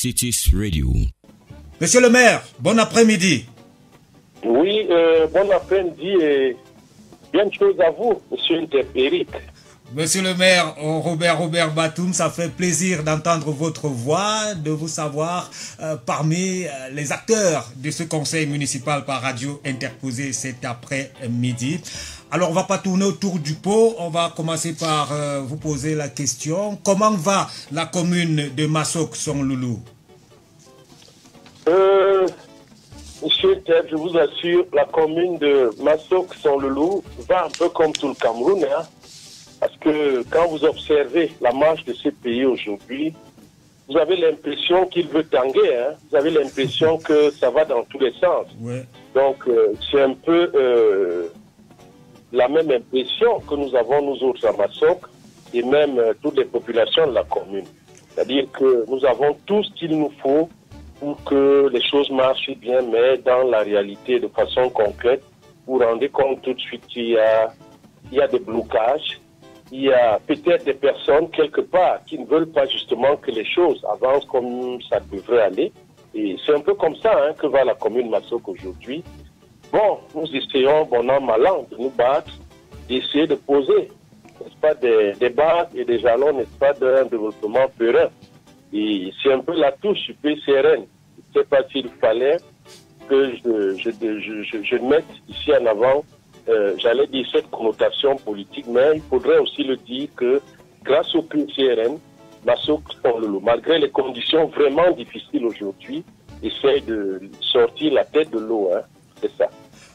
Cities Radio. Monsieur le maire, bon après-midi. Oui, bon après-midi et bien de choses à vous, monsieur Interpéric. Monsieur le maire Robert Batoum, ça fait plaisir d'entendre votre voix, de vous savoir parmi les acteurs de ce conseil municipal par radio interposé cet après-midi. Alors, on va pas tourner autour du pot, on va commencer par vous poser la question. Comment va la commune de Massock-Son-Loulou? Monsieur Ted, je vous assure, la commune de Massock-Son-Loulou va un peu comme tout le Cameroun, hein, parce que quand vous observez la marche de ce pays aujourd'hui, vous avez l'impression qu'il veut tanguer, hein, vous avez l'impression que ça va dans tous les sens. Ouais. Donc, c'est un peu la même impression que nous avons, nous autres, à Massock, et même toutes les populations de la commune. C'est-à-dire que nous avons tout ce qu'il nous faut pour que les choses marchent bien, mais dans la réalité, de façon concrète, vous vous rendez compte tout de suite qu'il y a des blocages, il y a peut-être des personnes quelque part qui ne veulent pas justement que les choses avancent comme ça devrait aller. Et c'est un peu comme ça hein, que va la commune Massock aujourd'hui. Bon, nous essayons, bon an, mal an, de nous battre, d'essayer de poser, n'est-ce pas, des bases et des jalons, n'est-ce pas, d'un développement périn. Et c'est un peu la touche PCRN. Je ne sais pas s'il fallait que je mette ici en avant, j'allais dire cette connotation politique, mais il faudrait aussi le dire que grâce au PCRN, Massock-Son-Loulou, malgré les conditions vraiment difficiles aujourd'hui, essaye de sortir la tête de l'eau, hein, c'est ça.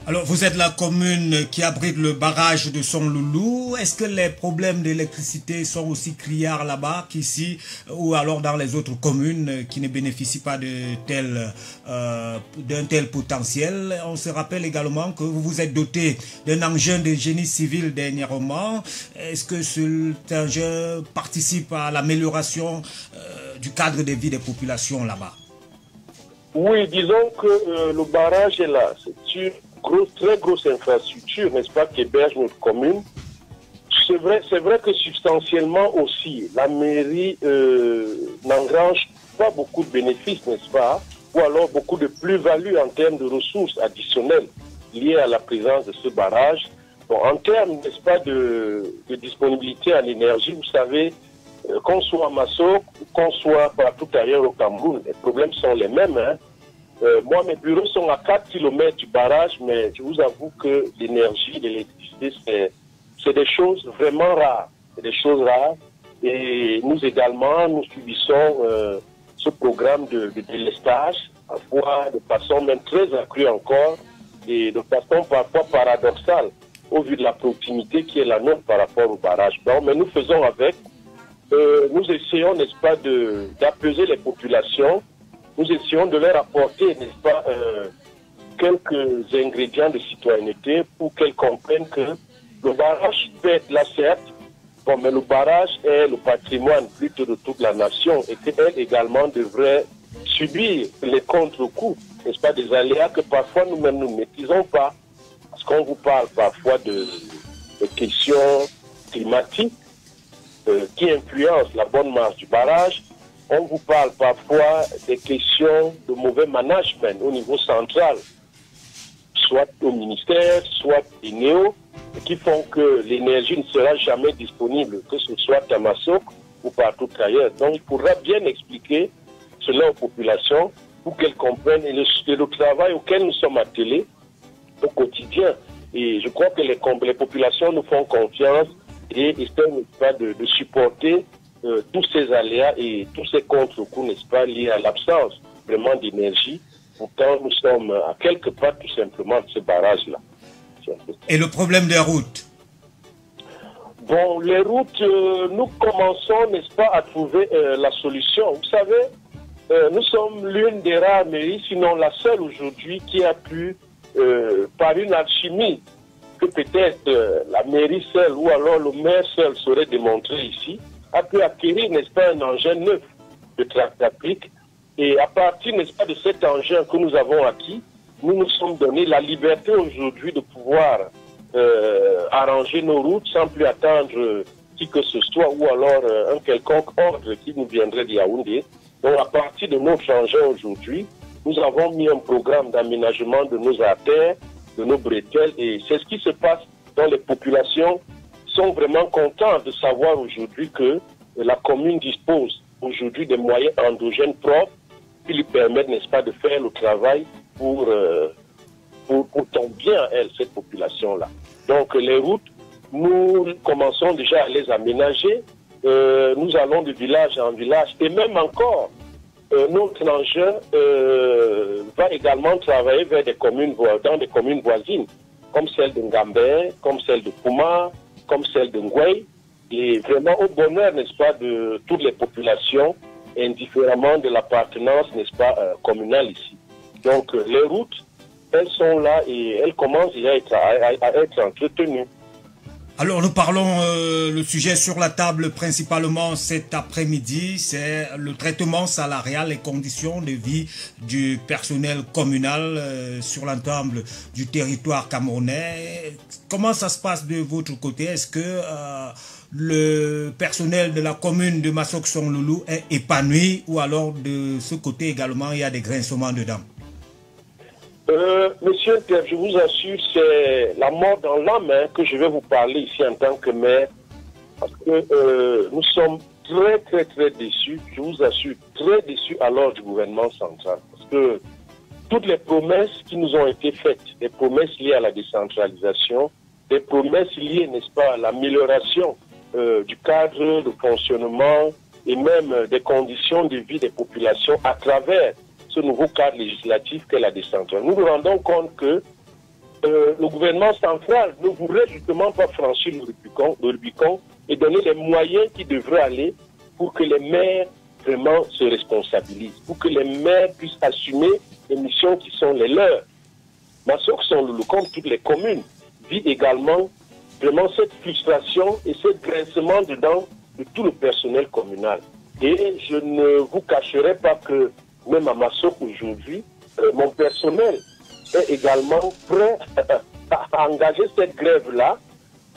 Alors, vous êtes la commune qui abrite le barrage de Son-Loulou. Est-ce que les problèmes d'électricité sont aussi criards là-bas qu'ici ou alors dans les autres communes qui ne bénéficient pas d'un tel potentiel? On se rappelle également que vous vous êtes doté d'un engin de génie civil dernièrement. Est-ce que cet engin participe à l'amélioration du cadre de vie des populations là-bas? Oui, disons que le barrage est là. C'est une très grosse infrastructure, n'est-ce pas, qui héberge notre commune. C'est vrai que substantiellement aussi, la mairie n'engrange pas beaucoup de bénéfices, n'est-ce pas, ou alors beaucoup de plus-value en termes de ressources additionnelles liées à la présence de ce barrage. Bon, en termes, n'est-ce pas, de disponibilité en énergie, vous savez, qu'on soit à Massock, qu'on soit partout ailleurs au Cameroun, les problèmes sont les mêmes, hein. Moi, mes bureaux sont à 4 km du barrage, mais je vous avoue que l'énergie, l'électricité, c'est des choses vraiment rares. C'est des choses rares. Et nous également, nous subissons ce programme de délestage, parfois de façon même très accrue encore, et de façon parfois paradoxale, au vu de la proximité qui est la nôtre par rapport au barrage. Bon, mais nous faisons avec. Nous essayons, n'est-ce pas, d'apaiser les populations. Nous essayons de leur apporter, n'est-ce pas, quelques ingrédients de citoyenneté pour qu'elles comprennent que le barrage peut être là, certes, bon, mais le barrage est le patrimoine plutôt de toute la nation et qu'elle également devrait subir les contre-coups, n'est-ce pas, des aléas que parfois nous-mêmes nous ne maîtrisons pas. Parce qu'on vous parle parfois de questions climatiques qui influencent la bonne marche du barrage. On vous parle parfois des questions de mauvais management au niveau central, soit au ministère, soit des néo, qui font que l'énergie ne sera jamais disponible, que ce soit à Massock ou partout ailleurs. Donc il faudra bien expliquer cela aux populations pour qu'elles comprennent et le travail auquel nous sommes attelés au quotidien. Et je crois que les populations nous font confiance et essaient pas de supporter tous ces aléas et tous ces contre-coups, n'est-ce pas, liés à l'absence vraiment d'énergie. Pourtant, nous sommes à quelques pas tout simplement de ce barrage-là. Et le problème des routes? Bon, les routes, nous commençons, n'est-ce pas, à trouver la solution. Vous savez, nous sommes l'une des rares mairies, sinon la seule aujourd'hui, qui a pu, par une alchimie, que peut-être la mairie seule ou alors le maire seul saurait démontrer ici, a pu acquérir, n'est-ce pas, un engin neuf de tractapic. Et à partir, n'est-ce pas, de cet engin que nous avons acquis, nous nous sommes donné la liberté aujourd'hui de pouvoir arranger nos routes sans plus attendre qui que ce soit ou alors un quelconque ordre qui nous viendrait de Yaoundé. Donc, à partir de notre engin aujourd'hui, nous avons mis un programme d'aménagement de nos artères, de nos bretelles, et c'est ce qui se passe dans les populations. Sont vraiment contents de savoir aujourd'hui que la commune dispose aujourd'hui des moyens endogènes propres qui lui permettent, n'est-ce pas, de faire le travail pour ton bien, elle, cette population-là. Donc, les routes, nous commençons déjà à les aménager. Nous allons de village en village et même encore, notre engin va également travailler vers dans des communes voisines, comme celle de Ngambé, comme celle de Pouma, comme celle de Ngoué, et vraiment au bonheur, n'est-ce pas, de toutes les populations, indifféremment de l'appartenance, n'est-ce pas, communale ici. Donc, les routes, elles sont là et elles commencent déjà à être entretenues. Alors nous parlons le sujet sur la table principalement cet après-midi, c'est le traitement salarial et conditions de vie du personnel communal sur l'ensemble du territoire camerounais. Comment ça se passe de votre côté? Est-ce que le personnel de la commune de Masok-Son-Loulou est épanoui ou alors de ce côté également il y a des grincements dedans? Monsieur Pierre, je vous assure, c'est la mort dans l'âme que je vais vous parler ici en tant que maire, parce que nous sommes très déçus, je vous assure, très déçus alors du gouvernement central, parce que toutes les promesses qui nous ont été faites, des promesses liées à la décentralisation, des promesses liées, n'est-ce pas, à l'amélioration du cadre de fonctionnement et même des conditions de vie des populations à travers ce nouveau cadre législatif qu'est la décentralisation. Nous nous rendons compte que le gouvernement central ne voudrait justement pas franchir le Rubicon et donner les moyens qui devraient aller pour que les maires vraiment se responsabilisent, pour que les maires puissent assumer les missions qui sont les leurs. Masok-Son-Loulou, comme toutes les communes, vit également vraiment cette frustration et ce grincement dedans de tout le personnel communal. Et je ne vous cacherai pas que même à Masok aujourd'hui, mon personnel est également prêt à engager cette grève-là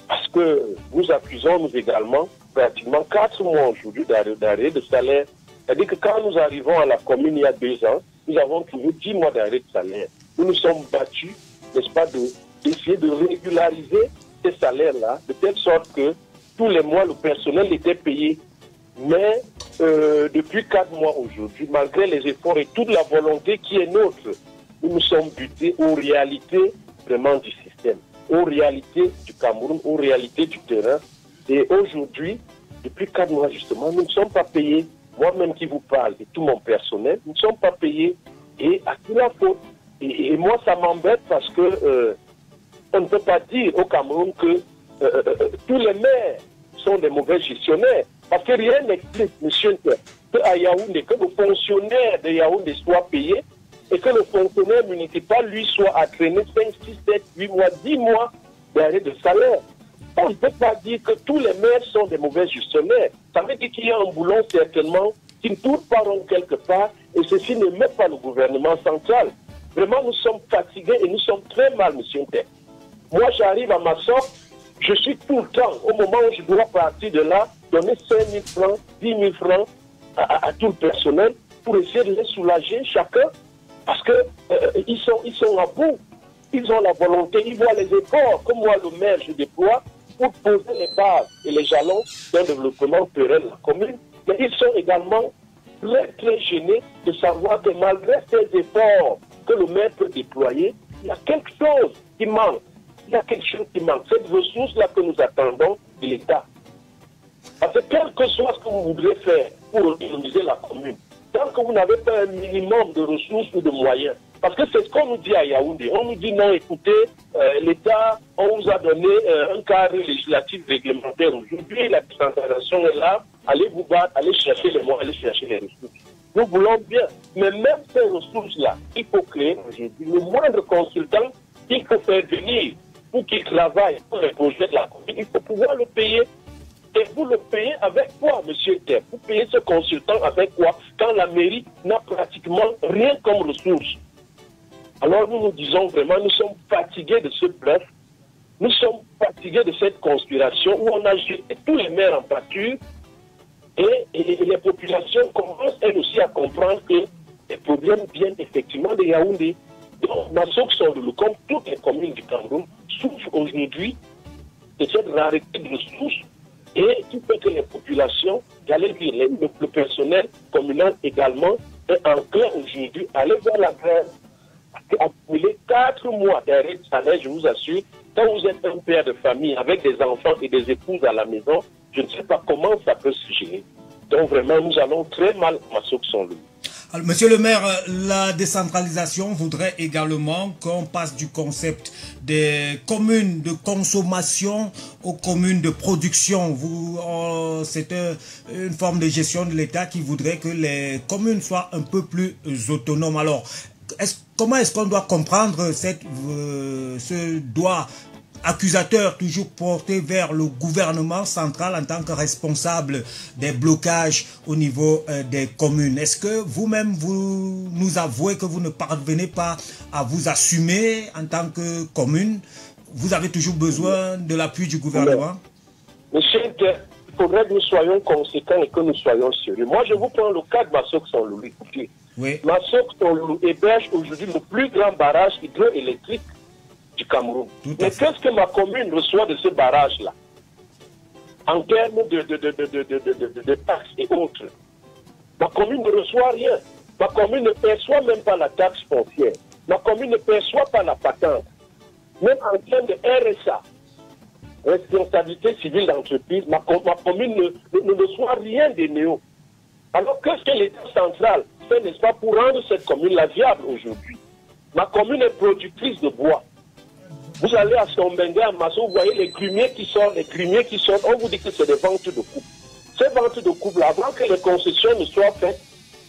parce que nous accusons nous également pratiquement 4 mois aujourd'hui d'arrêt de salaire. C'est-à-dire que quand nous arrivons à la commune il y a 2 ans, nous avons trouvé 10 mois d'arrêt de salaire. Nous nous sommes battus, n'est-ce pas, d'essayer de régulariser ces salaires-là, de telle sorte que tous les mois, le personnel était payé. Mais depuis 4 mois aujourd'hui, malgré les efforts et toute la volonté qui est nôtre, nous nous sommes butés aux réalités vraiment du système, aux réalités du Cameroun, aux réalités du terrain. Et aujourd'hui, depuis 4 mois justement, nous ne sommes pas payés. Moi-même qui vous parle et tout mon personnel, nous ne sommes pas payés. Et à qui la faute? Et moi, ça m'embête parce que on ne peut pas dire au Cameroun que tous les maires sont des mauvais gestionnaires. Parce que rien n'explique, monsieur, qu'à Yaoundé, que le fonctionnaire de Yaoundé soit payé et que le fonctionnaire municipal, lui, soit entraîné 5, 6, 7, 8 mois, 10 mois d'arrêt de salaire. On ne peut pas dire que tous les maires sont des mauvais gestionnaires. Ça veut dire qu'il y a un boulon, certainement, qui ne tourne pas rond quelque part, et ceci ne met pas le gouvernement central. Vraiment, nous sommes fatigués et nous sommes très mal, monsieur Nter. Moi, j'arrive à Masok, je suis tout le temps, au moment où je dois partir de là, donner 5 000 francs, 10 000 francs à tout le personnel pour essayer de les soulager chacun, parce que ils sont à bout, ils ont la volonté, ils voient les efforts, comme moi le maire je déploie, pour poser les bases et les jalons d'un développement pérenne de la commune, mais ils sont également très gênés de savoir que malgré ces efforts que le maire peut déployer, il y a quelque chose qui manque. Il y a quelque chose qui manque. Cette ressource-là que nous attendons de l'État. Parce que quel que soit ce que vous voudrez faire pour organiser la commune, tant que vous n'avez pas un minimum de ressources ou de moyens, parce que c'est ce qu'on nous dit à Yaoundé. On nous dit non, écoutez, l'État, on vous a donné un cadre législatif réglementaire. Aujourd'hui, la décentralisation est là. Allez vous battre, allez chercher les moyens, allez chercher les ressources. Nous voulons bien, mais même ces ressources-là, il faut créer aujourd'hui le moindre consultant qu'il faut faire venir pour qu'il travaille pour les projets de la commune. Il faut pouvoir le payer. Et vous le payez avec quoi, monsieur Terre? Vous payez ce consultant avec quoi quand la mairie n'a pratiquement rien comme ressources? Alors nous nous disons vraiment, nous sommes fatigués de ce bluff, nous sommes fatigués de cette conspiration où on a jeté tous les maires en pâture et les populations commencent elles aussi à comprendre que les problèmes viennent effectivement de Yaoundé. Donc, Massok Sondolo, comme toutes les communes du Cameroun, souffrent aujourd'hui de cette rareté de ressources et qui fait que les populations, j'allais dire le personnel communal également, est enclin aujourd'hui à aller vers la grève. Accumuler 4 mois d'arrêt de salaire, je vous assure, quand vous êtes un père de famille avec des enfants et des épouses à la maison, je ne sais pas comment ça peut se gérer. Donc vraiment, nous allons très mal à Massok Sondolo. Alors, monsieur le maire, la décentralisation voudrait également qu'on passe du concept des communes de consommation aux communes de production. C'est une forme de gestion de l'État qui voudrait que les communes soient un peu plus autonomes. Alors, comment est-ce qu'on doit comprendre ce doigt accusateur toujours porté vers le gouvernement central en tant que responsable des blocages au niveau des communes? Est-ce que vous-même, vous nous avouez que vous ne parvenez pas à vous assumer en tant que commune? Vous avez toujours besoin de l'appui du gouvernement? Monsieur, il faudrait que nous soyons conséquents et que nous soyons sérieux. Moi, je vous prends le cas de Massok Sondolo. Oui. Massok Sondolo héberge aujourd'hui le plus grand barrage hydroélectrique du Cameroun. Mais qu'est-ce que ma commune reçoit de ce barrage-là en termes de taxes et autres? Ma commune ne reçoit rien. Ma commune ne perçoit même pas la taxe foncière. Ma commune ne perçoit pas la patente. Même en termes de RSA, responsabilité civile d'entreprise, ma commune ne reçoit rien des néo. Alors qu'est-ce que l'État central fait, n'est-ce pas, pour rendre cette commune-là viable aujourd'hui? Ma commune est productrice de bois. Vous allez à Sombenge, à Masso, vous voyez les grumiers qui sortent, on vous dit que c'est des ventes de coupe. Ces ventes de coupe, avant que les concessions ne soient faites,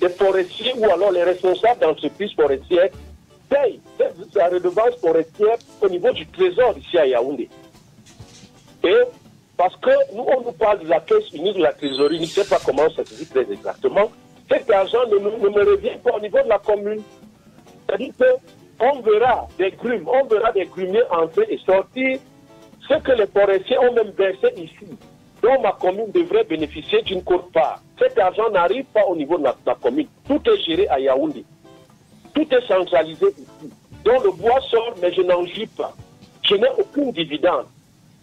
les forestiers ou alors les responsables d'entreprises forestières payent la redevance forestière au niveau du trésor ici à Yaoundé. Et parce que nous, on nous parle de la caisse unique de la trésorerie, je ne sais pas comment ça se dit très exactement, cet argent ne me revient pas au niveau de la commune. C'est-à-dire que on verra des grumes, on verra des grumiers entrer et sortir, ce que les forestiers ont même versé ici, dont ma commune devrait bénéficier d'une quote-part. Cet argent n'arrive pas au niveau de ma commune. Tout est géré à Yaoundé. Tout est centralisé ici. Donc le bois sort, mais je n'en jouis pas. Je n'ai aucune dividende.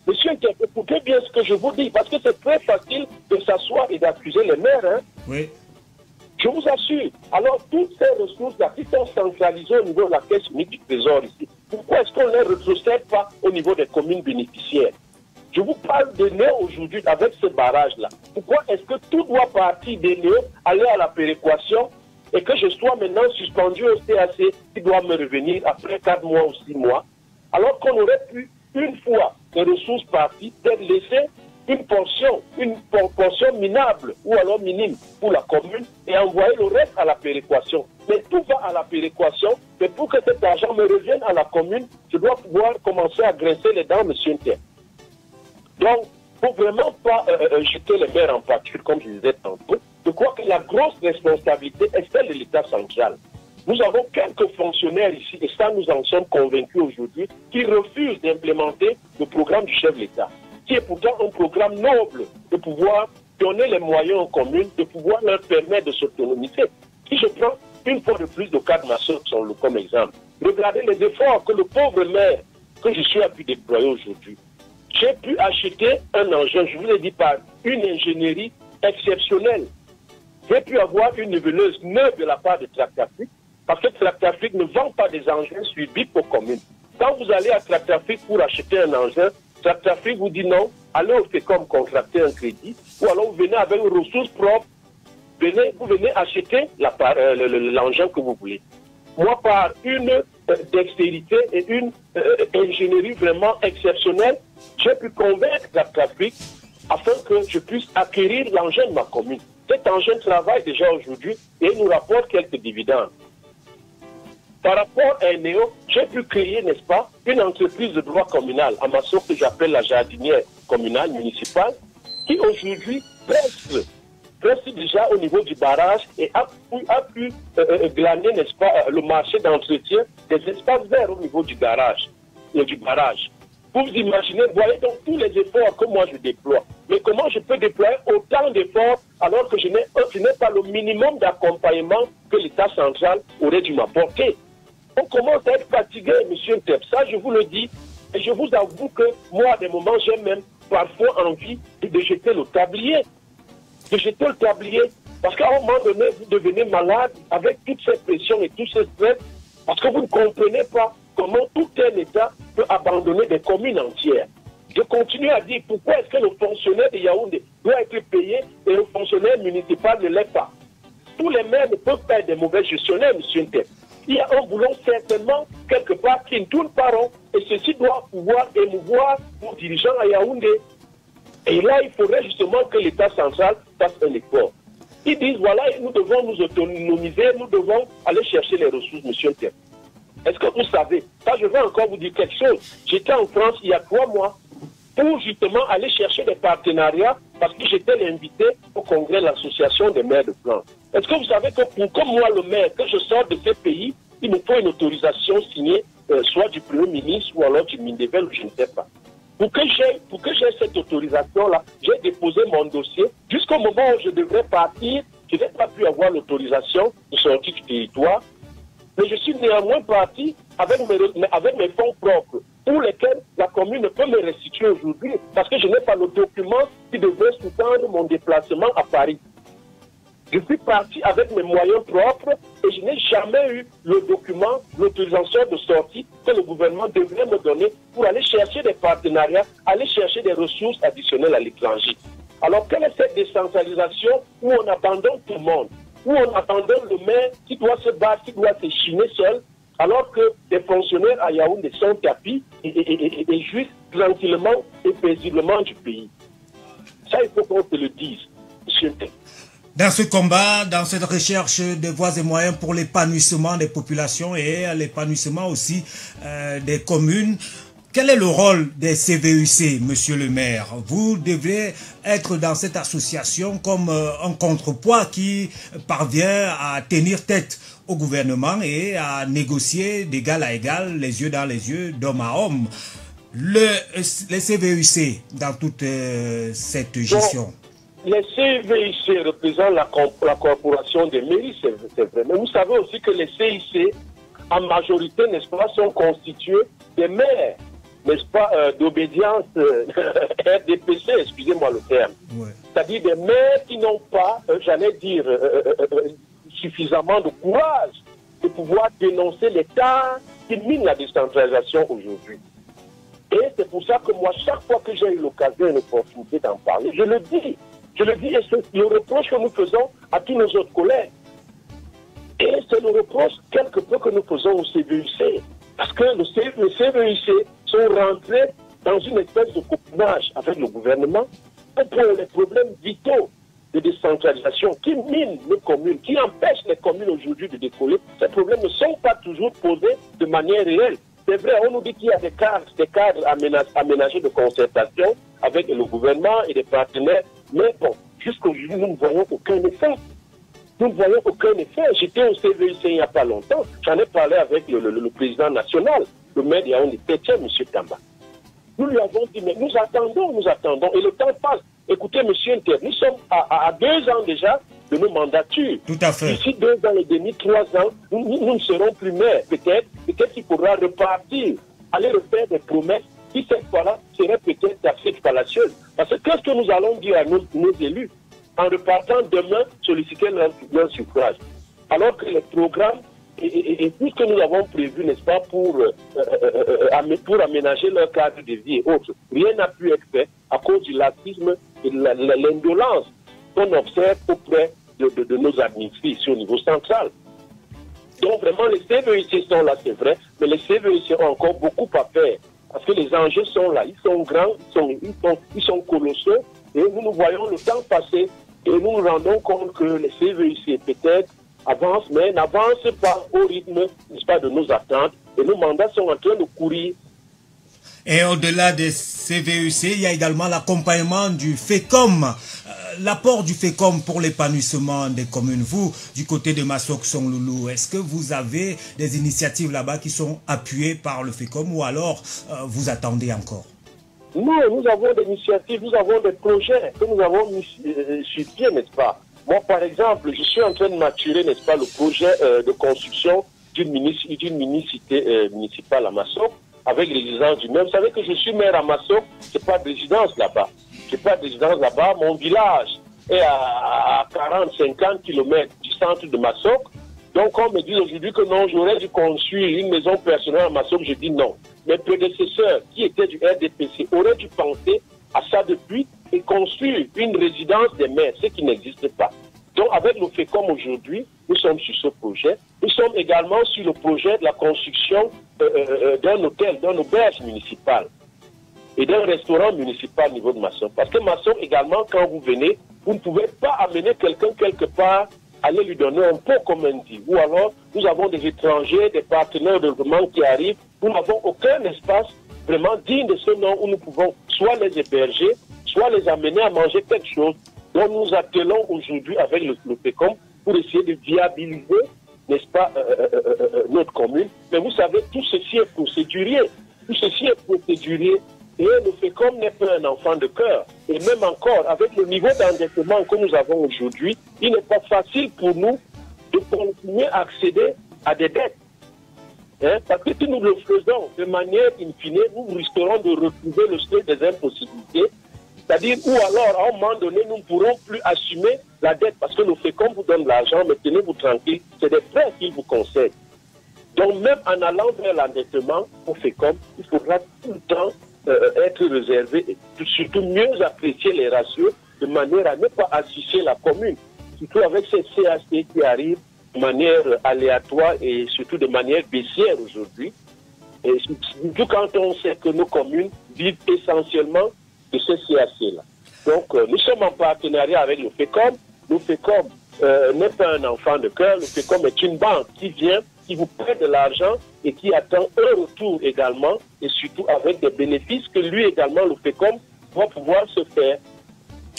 Monsieur, écoutez bien ce que je vous dis, parce que c'est très facile de s'asseoir et d'accuser les maires. Hein. Oui. Je vous assure. Alors, toutes ces ressources-là, qui sont centralisées au niveau de la caisse unique du trésor ici, pourquoi est-ce qu'on ne les rétrocède pas au niveau des communes bénéficiaires? Je vous parle des néo aujourd'hui avec ce barrage-là. Pourquoi est-ce que tout doit partir des néo, aller à la péréquation et que je sois maintenant suspendu au CAC qui doit me revenir après 4 mois ou 6 mois, alors qu'on aurait pu, une fois les ressources parties, peut-être laisser une portion minable ou alors minime pour la commune et envoyer le reste à la péréquation. Mais tout va à la péréquation, mais pour que cet argent me revienne à la commune, je dois pouvoir commencer à grincer les dents, monsieur Nter. Donc, il ne faut vraiment pas jeter les maires en pâture, comme je disais tantôt. Je crois que la grosse responsabilité est celle de l'État central. Nous avons quelques fonctionnaires ici, et ça nous en sommes convaincus aujourd'hui, qui refusent d'implémenter le programme du chef de l'État, qui est pourtant un programme noble de pouvoir donner les moyens aux communes, de pouvoir leur permettre de s'autonomiser. Si je prends une fois de plus le cas de Massok Sondolo comme exemple, regardez les efforts que le pauvre maire que je suis a pu déployer aujourd'hui. J'ai pu acheter un engin, je vous ai dit, par une ingénierie exceptionnelle. J'ai pu avoir une niveleuse neuve de la part de Tractafrique, parce que Tractafrique ne vend pas des engins sur BIP aux communes. Quand vous allez à Tractafrique pour acheter un engin, Tractafrique vous dit non, allez au FECOM contracter un crédit, ou alors vous venez avec une ressource propre, vous venez acheter l'engin que vous voulez. Moi, par une dextérité et une ingénierie vraiment exceptionnelle, j'ai pu convaincre Tractafrique afin que je puisse acquérir l'engin de ma commune. Cet engin travaille déjà aujourd'hui et nous rapporte quelques dividendes. Par rapport à Néo, j'ai pu créer, n'est-ce pas, une entreprise de droit communal, à Massok que j'appelle la jardinière communale municipale, qui aujourd'hui presse déjà au niveau du barrage et a pu glaner, n'est-ce pas, le marché d'entretien des espaces verts au niveau du barrage. Vous vous imaginez, voyez donc tous les efforts que moi je déploie. Mais comment je peux déployer autant d'efforts alors que je n'ai pas le minimum d'accompagnement que l'État central aurait dû m'apporter? On commence à être fatigué, monsieur Ntep. Ça, je vous le dis. Et je vous avoue que moi, à des moments, j'ai même parfois envie de jeter le tablier. De jeter le tablier. Parce qu'à un moment donné, vous devenez malade avec toutes ces pressions et tous ces stress. Parce que vous ne comprenez pas comment tout un État peut abandonner des communes entières. Je continue à dire pourquoi est-ce que le fonctionnaire de Yaoundé doit être payé et le fonctionnaire municipal ne l'est pas. Tous les maires ne peuvent pas être des mauvais gestionnaires, monsieur Ntep. Il y a un boulot certainement quelque part qui ne tourne pas rond et ceci doit pouvoir émouvoir nos dirigeants à Yaoundé. Et là, il faudrait justement que l'État central fasse un effort. Ils disent, voilà, nous devons nous autonomiser, nous devons aller chercher les ressources, monsieur Ntep. Est-ce que vous savez, ça je vais encore vous dire quelque chose. J'étais en France il y a 3 mois pour justement aller chercher des partenariats parce que j'étais l'invité au congrès de l'Association des maires de France. Est-ce que vous savez que pour comme moi le maire, que je sors de ces pays, il me faut une autorisation signée soit du Premier ministre ou alors du Mindebel ou je ne sais pas. Pour que j'ai cette autorisation-là, j'ai déposé mon dossier. Jusqu'au moment où je devrais partir, je n'ai pas pu avoir l'autorisation de sortir du territoire. Mais je suis néanmoins parti avec mes fonds propres, pour lesquels la commune ne peut me restituer aujourd'hui, parce que je n'ai pas le document qui devait sous-tendre mon déplacement à Paris. Je suis parti avec mes moyens propres et je n'ai jamais eu le document, l'autorisation de sortie que le gouvernement devrait me donner pour aller chercher des partenariats, aller chercher des ressources additionnelles à l'étranger. Alors, quelle est cette décentralisation où on abandonne tout le monde, où on abandonne le maire qui doit se battre, qui doit se chiner seul, alors que les fonctionnaires à Yaoundé sont tapis et jouissent tranquillement et paisiblement du pays? Ça, il faut qu'on se le dise, monsieur Ntep. Dans ce combat, dans cette recherche de voies et moyens pour l'épanouissement des populations et l'épanouissement aussi des communes, quel est le rôle des CVUC, monsieur le maire? Vous devez être dans cette association comme un contrepoids qui parvient à tenir tête au gouvernement et à négocier d'égal à égal, les yeux dans les yeux, d'homme à homme. Les CVUC dans toute cette gestion. Les CVIC représentent la corporation des mairies, c'est vrai. Mais vous savez aussi que les CIC, en majorité, n'est-ce pas, sont constitués des maires, n'est-ce pas, d'obédience RDPC, excusez-moi le terme. Ouais. C'est-à-dire des maires qui n'ont pas, j'allais dire, suffisamment de courage de pouvoir dénoncer l'État qui mine la décentralisation aujourd'hui. Et c'est pour ça que moi, chaque fois que j'ai eu l'occasion et l'opportunité d'en parler, je le dis, et c'est le reproche que nous faisons à tous nos autres collègues. Et c'est le reproche quelque peu que nous faisons au CVUC. Parce que les CVUC sont rentrés dans une espèce de copinage avec le gouvernement pour les problèmes vitaux de décentralisation qui minent les communes, qui empêchent les communes aujourd'hui de décoller. Ces problèmes ne sont pas toujours posés de manière réelle. C'est vrai, on nous dit qu'il y a des cadres aménagés de concertation avec le gouvernement et des partenaires. Mais bon, jusqu'aujourd'hui, nous ne voyons aucun effet. Nous ne voyons aucun effet. J'étais au CVIC il n'y a pas longtemps. J'en ai parlé avec le président national, le maire de Yaoundé, M. Tamba. Nous lui avons dit, mais nous attendons. Et le temps passe. Écoutez, M. Ntep, nous sommes à 2 ans déjà de nos mandatures. Tout à fait. D'ici 2 ans et demi, 3 ans, nous ne serons plus maires. Peut-être qu'il faudra repartir, aller refaire des promesses qui, cette fois-là, seraient peut-être assez fallacieuses. Parce que qu'est-ce que nous allons dire à nos élus en repartant demain solliciter leur suffrage? Alors que les programmes et tout ce que nous avons prévu, n'est-ce pas, pour aménager leur cadre de vie et autres, rien n'a pu être fait à cause du laxisme et de l'indolence qu'on observe auprès de nos administrés ici au niveau central. Donc vraiment, les CVIC sont là, c'est vrai, mais les CVIC ont encore beaucoup à faire. Parce que les enjeux sont là, ils sont grands, ils sont colossaux, et nous voyons le temps passer, et nous nous rendons compte que les CVIC peut-être avancent, mais n'avancent pas au rythme, n'est-ce pas, de nos attentes, et nos mandats sont en train de courir. Et au-delà des CVEC, il y a également l'accompagnement du FECOM. L'apport du FECOM pour l'épanouissement des communes. Vous, du côté de Masok Songloulou, est-ce que vous avez des initiatives là-bas qui sont appuyées par le FECOM ou alors vous attendez encore? Non, nous avons des initiatives, nous avons des projets que nous avons mis sur pied, n'est-ce pas? Moi, par exemple, je suis en train de maturer, n'est-ce pas, le projet de construction d'une mini-cité municipale à Masok, avec les résidences du même. Vous savez que je suis maire à Masok, c'est pas de résidence là-bas. J'ai pas de résidence là-bas. Mon village est à 40-50 km du centre de Masok. Donc, on me dit aujourd'hui que non, j'aurais dû construire une maison personnelle à Masok. Je dis non. Mes prédécesseurs, qui étaient du RDPC, auraient dû penser à ça depuis et construire une résidence des maires, ce qui n'existe pas. Donc, avec le FECOM aujourd'hui, nous sommes sur ce projet. Nous sommes également sur le projet de la construction d'un hôtel, d'un auberge municipal et d'un restaurant municipal au niveau de Masok. Parce que Masok également, quand vous venez, vous ne pouvez pas amener quelqu'un quelque part, aller lui donner un pot, comme on dit. Ou alors, nous avons des étrangers, des partenaires de développement qui arrivent. Nous n'avons aucun espace vraiment digne de ce nom où nous pouvons soit les héberger, soit les amener à manger quelque chose. Donc nous attelons aujourd'hui avec le FECOM pour essayer de viabiliser, n'est-ce pas, notre commune. Mais vous savez, tout ceci est procédurier. Tout ceci est procédurier. Et le FECOM n'est pas un enfant de cœur. Et même encore, avec le niveau d'endettement que nous avons aujourd'hui, il n'est pas facile pour nous de continuer à accéder à des dettes. Hein? Parce que si nous le faisons de manière in fine, nous risquerons de retrouver le seuil des impossibilités. C'est-à-dire, ou alors, à un moment donné, nous ne pourrons plus assumer la dette parce que le FECOM vous donne de l'argent, mais tenez-vous tranquille, c'est des prêts qu'il vous concède. Donc, même en allant vers l'endettement au FECOM, il faudra tout le temps être réservé et surtout mieux apprécier les ratios de manière à ne pas assister la commune, surtout avec ces CAC qui arrivent de manière aléatoire et surtout de manière baissière aujourd'hui. Et surtout quand on sait que nos communes vivent essentiellement de ces CAC-là. Donc, nous sommes en partenariat avec le FECOM. Le FECOM n'est pas un enfant de cœur. Le FECOM est une banque qui vient, qui vous prête de l'argent et qui attend un retour également, et surtout avec des bénéfices que lui également, le FECOM, va pouvoir se faire.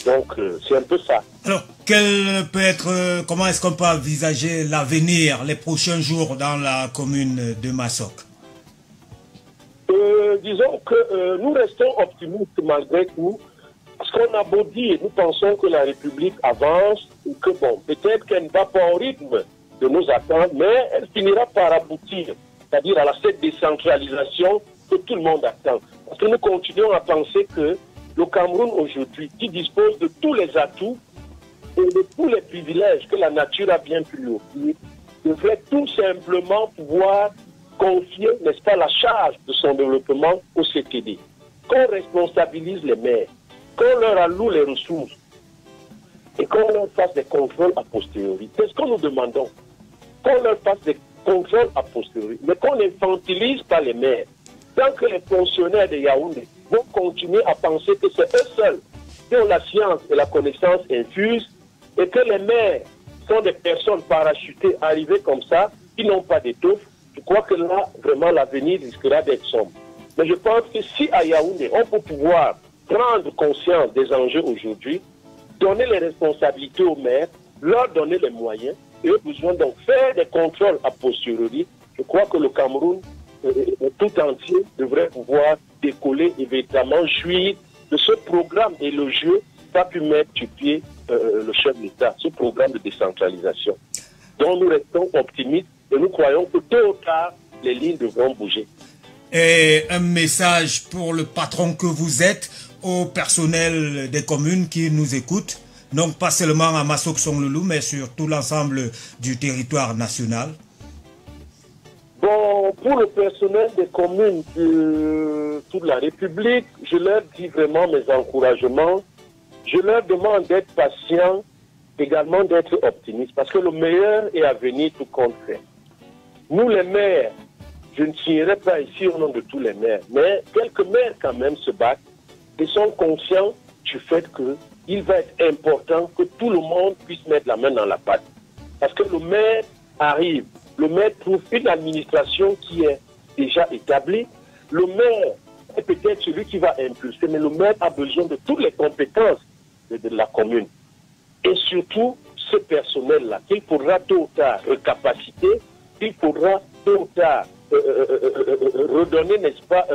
Donc, c'est un peu ça. Alors, comment est-ce qu'on peut envisager l'avenir, les prochains jours dans la commune de Masok? Disons que nous restons optimistes malgré tout, parce qu'on a beau dire, nous pensons que la République avance, et que bon, peut-être qu'elle ne va pas au rythme de nos attentes, mais elle finira par aboutir, c'est-à-dire à cette décentralisation que tout le monde attend. Parce que nous continuons à penser que le Cameroun aujourd'hui, qui dispose de tous les atouts et de tous les privilèges que la nature a bien pu lui offrir, devrait tout simplement pouvoir confier, n'est-ce pas, la charge de son développement au CTD. Qu'on responsabilise les maires, qu'on leur alloue les ressources et qu'on leur fasse des contrôles a posteriori. C'est ce que nous demandons. Qu'on leur fasse des contrôles a posteriori, mais qu'on n'infantilise pas les maires. Tant que les fonctionnaires de Yaoundé vont continuer à penser que c'est eux seuls qui ont la science et la connaissance infuse et que les maires sont des personnes parachutées arrivées comme ça, qui n'ont pas d'étoffe, je crois que là, vraiment, l'avenir risquera d'être sombre. Mais je pense que si à Yaoundé, on peut pouvoir prendre conscience des enjeux aujourd'hui, donner les responsabilités aux maires, leur donner les moyens, et eux besoin donc faire des contrôles a posteriori, je crois que le Cameroun tout entier devrait pouvoir décoller et véritablement jouir de ce programme élogieux qu'a pu mettre sur pied le chef de l'État, ce programme de décentralisation. Donc nous restons optimistes et nous croyons que tôt ou tard, les lignes devront bouger. Et un message pour le patron que vous êtes, au personnel des communes qui nous écoutent, donc pas seulement à Masok Songloulou, mais sur tout l'ensemble du territoire national. Bon, pour le personnel des communes de toute la République, je leur dis vraiment mes encouragements. Je leur demande d'être patients, également d'être optimistes, parce que le meilleur est à venir tout compte fait. Nous les maires, je ne signerai pas ici au nom de tous les maires, mais quelques maires quand même se battent et sont conscients du fait qu'il va être important que tout le monde puisse mettre la main dans la pâte. Parce que le maire arrive, le maire trouve une administration qui est déjà établie, le maire est peut-être celui qui va impulser, mais le maire a besoin de toutes les compétences de la commune. Et surtout, ce personnel-là, qu'il faudra tôt ou tard recapaciter, qu'il faudra tôt ou tard redonner, n'est-ce pas,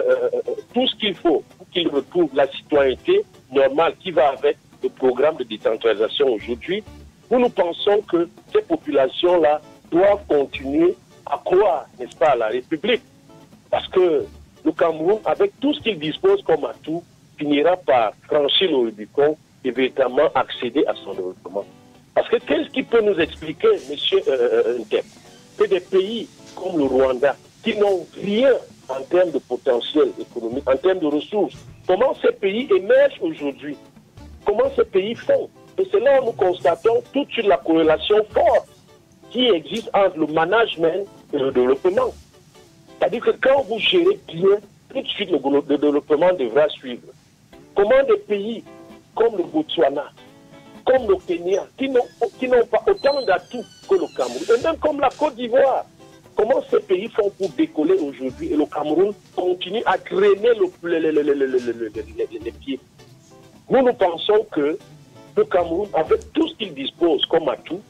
tout ce qu'il faut pour qu'il retrouve la citoyenneté normale qui va avec le programme de décentralisation aujourd'hui. Nous pensons que ces populations-là doivent continuer à croire, n'est-ce pas, à la République. Parce que le Cameroun, avec tout ce qu'il dispose comme atout, finira par franchir le Rubicon et véritablement accéder à son développement. Parce que qu'est-ce qui peut nous expliquer, monsieur Ntep, que des pays comme le Rwanda, qui n'ont rien en termes de potentiel économique, en termes de ressources, comment ces pays émergent aujourd'hui? Comment ces pays font? Et c'est là où nous constatons toute la corrélation forte qui existe entre le management et le développement. C'est-à-dire que quand vous gérez bien, tout de suite le développement devra suivre. Comment des pays comme le Botswana, comme le Kenya, qui n'ont pas autant d'atouts que le Cameroun, et même comme la Côte d'Ivoire, comment ces pays font pour décoller aujourd'hui et le Cameroun continue à traîner les pieds? Nous pensons que le Cameroun, avec tout ce qu'il dispose comme atout,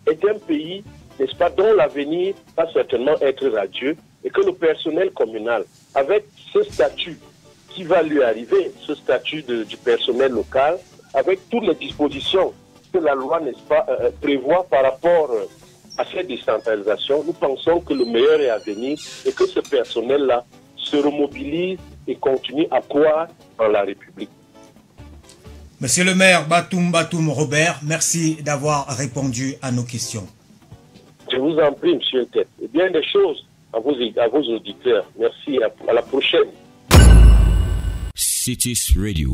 est un pays, n'est-ce pas, dont l'avenir va certainement être radieux, et que le personnel communal, avec ce statut qui va lui arriver, ce statut du personnel local, avec toutes les dispositions que la loi, n'est-ce pas, prévoit par rapport à cette décentralisation, nous pensons que le meilleur est à venir et que ce personnel-là se remobilise et continue à croire en la République. Monsieur le maire Batoum Robert, merci d'avoir répondu à nos questions. Je vous en prie, monsieur Ntep. Et bien des choses à vos auditeurs. Merci, à la prochaine. Cities Radio.